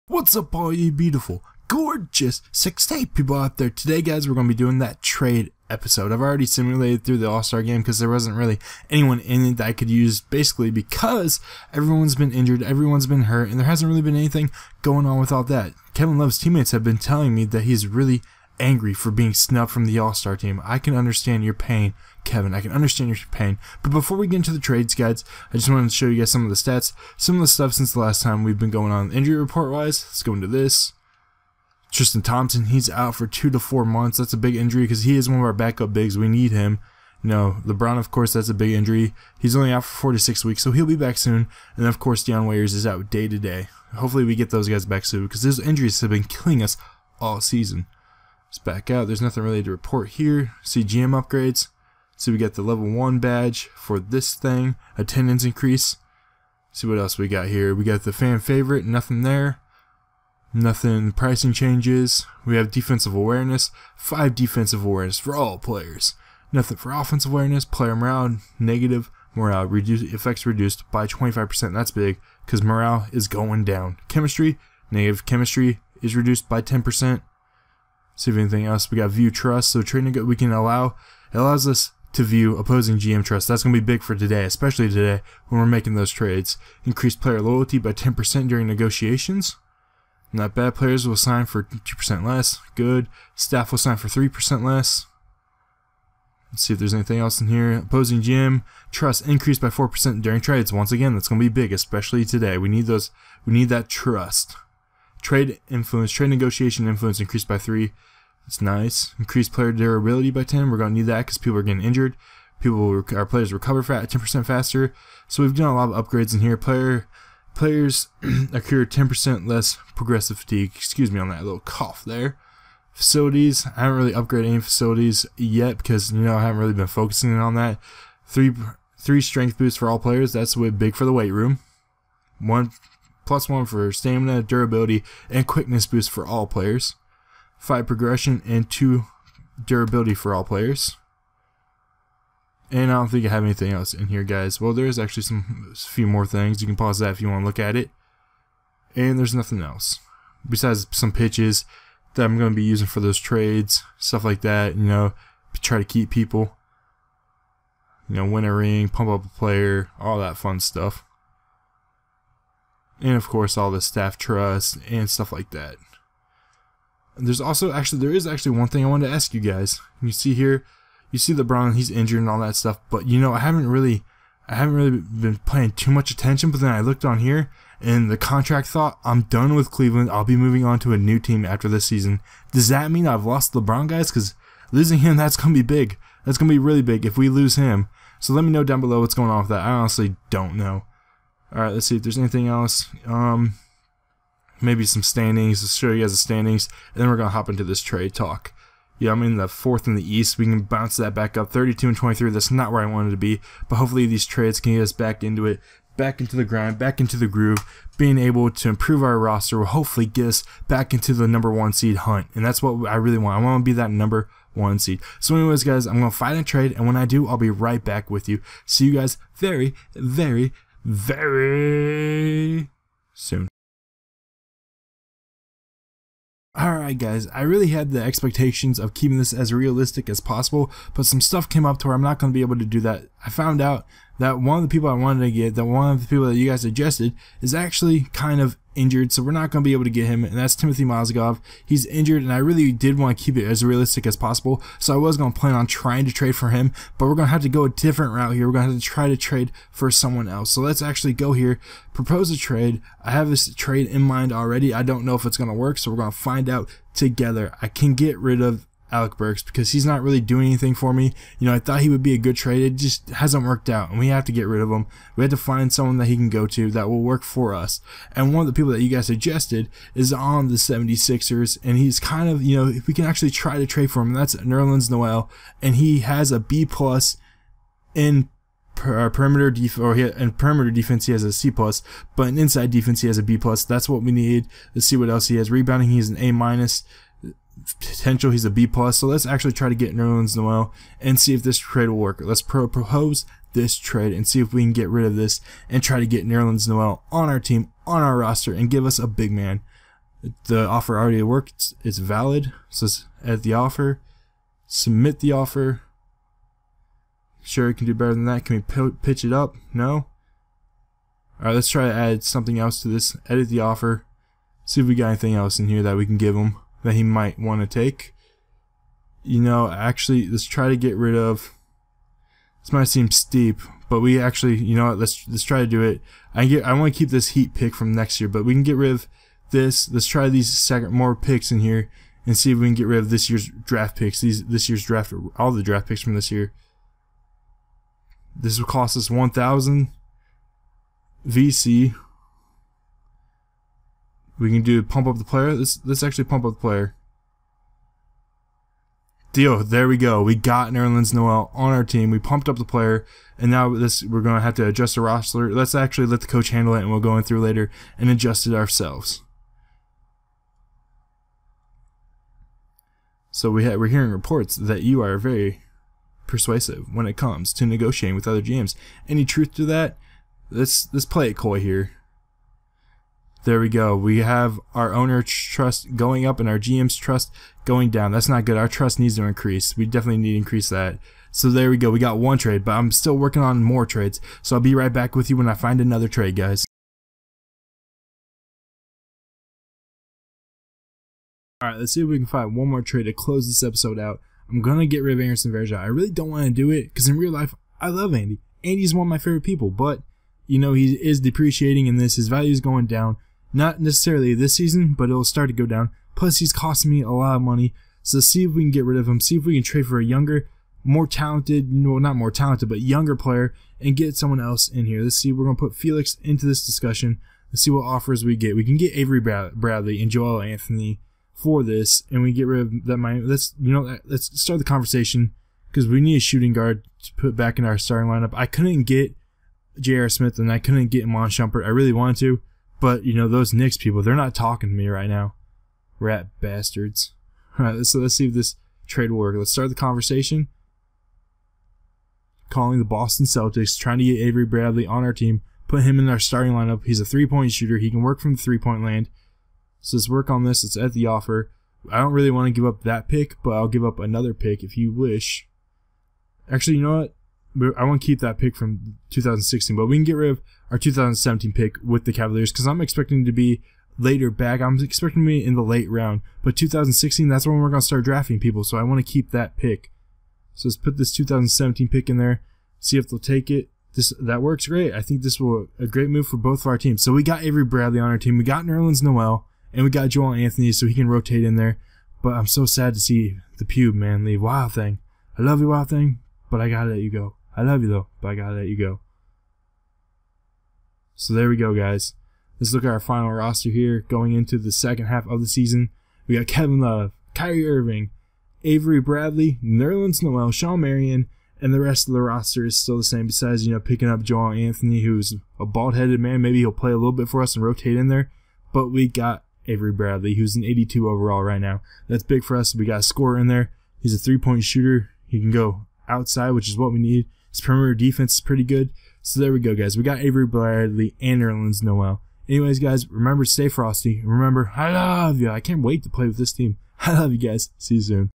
What's up, all you beautiful, gorgeous 6'8" people out there? Today, guys, we're going to be doing that trade episode. I've already simulated through the All-Star game because there wasn't really anyone in it that I could use, basically because everyone's been injured, everyone's been hurt, and there hasn't really been anything going on with all that. Kevin Love's teammates have been telling me that he's really angry for being snubbed from the All-Star team. I can understand your pain, Kevin. I can understand your pain. But before we get into the trades, guys, I just wanted to show you guys some of the stats, some of the stuff since the last time we've been going on injury report-wise. Let's go into this. Tristan Thompson, he's out for 2 to 4 months. That's a big injury because he is one of our backup bigs. We need him. No, LeBron, of course, that's a big injury. He's only out for 4 to 6 weeks, so he'll be back soon. And then, of course, Dion Waiters is out day to day. Hopefully we get those guys back soon because those injuries have been killing us all season. Let's back out. There's nothing really to report here. See GM upgrades. See, we got the level 1 badge for this thing. Attendance increase. See what else we got here. We got the fan favorite. Nothing there. Nothing. Pricing changes. We have defensive awareness. 5 defensive awareness for all players. Nothing for offensive awareness. Player morale negative. Morale effects reduced by 25%. That's big because morale is going down. Chemistry negative. Chemistry is reduced by 10%. See if anything else. We got view trust. So trading we can it allows us to view opposing GM trust. That's going to be big for today, especially today when we're making those trades. Increase player loyalty by 10% during negotiations. Not bad. Players will sign for 2% less. Good. Staff will sign for 3% less. Let's see if there's anything else in here. Opposing GM trust increased by 4% during trades. Once again, that's going to be big, especially today. We need those. We need that trust. Trade influence, trade negotiation influence increased by 3. It's nice. Increase player durability by 10. We're going to need that because people are getting injured. Our players recover 10% faster. So we've done a lot of upgrades in here. Players occur 10% less progressive fatigue. Excuse me on that little cough there. Facilities. I haven't really upgraded any facilities yet because I haven't really been focusing on that. 3 strength boosts for all players. That's way big for the weight room. 1+1 for stamina, durability, and quickness boost for all players. 5 progression and 2 durability for all players. And I don't think I have anything else in here, guys. Well, there's actually a few more things. You can pause that if you want to look at it. And there's nothing else besides some pitches that I'm going to be using for those trades, stuff like that. Try to keep people. Win a ring, pump up a player, all that fun stuff. And of course, all the staff trust and stuff like that. There's also there is actually one thing I wanted to ask you guys. You see here, you see LeBron, he's injured and all that stuff, but I haven't really been paying too much attention. But then I looked on here, and the contract thought, I'm done with Cleveland. I'll be moving on to a new team after this season. Does that mean I've lost LeBron, guys? Because losing him, that's gonna be big. That's gonna be really big if we lose him. So let me know down below what's going on with that. I honestly don't know. All right, let's see if there's anything else. Maybe some standings. Let's show you guys the standings, and then we're gonna hop into this trade talk. Yeah, I'm in the 4th in the East. We can bounce that back up. 32 and 23. That's not where I wanted to be, but hopefully these trades can get us back into it, back into the grind, back into the groove. Being able to improve our roster will hopefully get us back into the #1 seed hunt, and that's what I really want. I want to be that #1 seed. So anyways, guys, I'm gonna find a trade, and when I do, I'll be right back with you. See you guys very, very, very soon. Alright, guys, I really had the expectations of keeping this as realistic as possible, but some stuff came up to where I'm not going to be able to do that. I found out that one of the people I wanted to get, that one of the people that you guys suggested, is actually kind of injured, so we're not going to be able to get him, and that's Timothy Mozgov. He's injured, and I really did want to keep it as realistic as possible, so I was going to plan on trying to trade for him, but we're going to have to go a different route here. We're going to have to try to trade for someone else. So let's actually go here, propose a trade. I have this trade in mind already. I don't know if it's going to work, so we're going to find out together. I can get rid of Alec Burks because he's not really doing anything for me. I thought he would be a good trade. It just hasn't worked out, and we have to get rid of him. We have to find someone that he can go to that will work for us. And one of the people that you guys suggested is on the 76ers, and he's kind of, if we can actually try to trade for him, that's Nerlens Noel, and he has a B+ in perimeter defense. He has a C+, but in inside defense he has a B+. That's what we need. Let's see what else he has. Rebounding, he's an A-. Potential, he's a B+. So let's actually try to get Nerlens Noel and see if this trade will work. Let's propose this trade and see if we can get rid of this and try to get Nerlens Noel on our team, on our roster, and give us a big man. The offer already worked. It's valid. So let's edit the offer. Submit the offer. Sure, we can do better than that. Can we pitch it up? No. Alright, let's try to add something else to this. Edit the offer. See if we got anything else in here that we can give him that he might want to take. You know, actually, let's try to get rid of. This might seem steep, but we actually, you know what? Let's try to do it. I want to keep this Heat pick from next year, but we can get rid of this. Let's try these more picks in here and see if we can get rid of this year's draft picks. This year's draft, all the draft picks from this year. This will cost us 1,000 VC. We can do pump up the player. Let's actually pump up the player. Deal. There we go. We got Nerlens Noel on our team. We pumped up the player, and now we're going to have to adjust the roster. Let's actually let the coach handle it, and we'll go in through later and adjust it ourselves. So we're hearing reports that you are very persuasive when it comes to negotiating with other GMs. Any truth to that? Let's play it coy here. There we go. We have our owner's trust going up and our GM's trust going down. That's not good. Our trust needs to increase. We definitely need to increase that. So there we go. We got one trade, but I'm still working on more trades. So I'll be right back with you when I find another trade, guys. Alright, let's see if we can find one more trade to close this episode out. I'm going to get rid of Anderson Varejao. I really don't want to do it because in real life, I love Andy. Andy's one of my favorite people, but, you know, he is depreciating in this. His value is going down. Not necessarily this season, but it'll start to go down. Plus, he's costing me a lot of money. So let's see if we can get rid of him. See if we can trade for a younger, more talented, well, not more talented, but younger player and get someone else in here. Let's see. We're going to put Felix into this discussion. Let's see what offers we get. We can get Avery Bradley and Joel Anthony for this, and we get rid of that. Let's start the conversation because we need a shooting guard to put back in our starting lineup. I couldn't get J.R. Smith and I couldn't get Iman Shumpert. I really wanted to. But, you know, those Knicks people, they're not talking to me right now. Rat bastards. Alright, so let's see if this trade will work. Let's start the conversation. Calling the Boston Celtics, trying to get Avery Bradley on our team. Put him in our starting lineup. He's a three-point shooter. He can work from the three-point land. So let's work on this. Let's edit the offer. I don't really want to give up that pick, but I'll give up another pick if you wish. Actually, you know what? I want to keep that pick from 2016, but we can get rid of our 2017 pick with the Cavaliers because I'm expecting to be later back. I'm expecting to be in the late round, but 2016, that's when we're going to start drafting people, so I want to keep that pick. So let's put this 2017 pick in there, see if they'll take it. That works great. I think this will be a great move for both of our teams. So we got Avery Bradley on our team. We got Nerlens Noel, and we got Joel Anthony, so he can rotate in there. But I'm so sad to see the pube, man, leave. Wild Thing. I love you, Wild Thing, but I got to let you go. I love you, though, but I gotta let you go. So there we go, guys. Let's look at our final roster here going into the second half of the season. We got Kevin Love, Kyrie Irving, Avery Bradley, Nerlens Noel, Shawn Marion, and the rest of the roster is still the same besides, you know, picking up Joel Anthony, who's a bald-headed man. Maybe he'll play a little bit for us and rotate in there. But we got Avery Bradley, who's an 82 overall right now. That's big for us. We got a scorer in there. He's a three-point shooter. He can go outside, which is what we need. His perimeter defense is pretty good. So there we go, guys. We got Avery Bradley and Nerlens Noel. Anyways, guys, remember to stay frosty. Remember, I love you. I can't wait to play with this team. I love you guys. See you soon.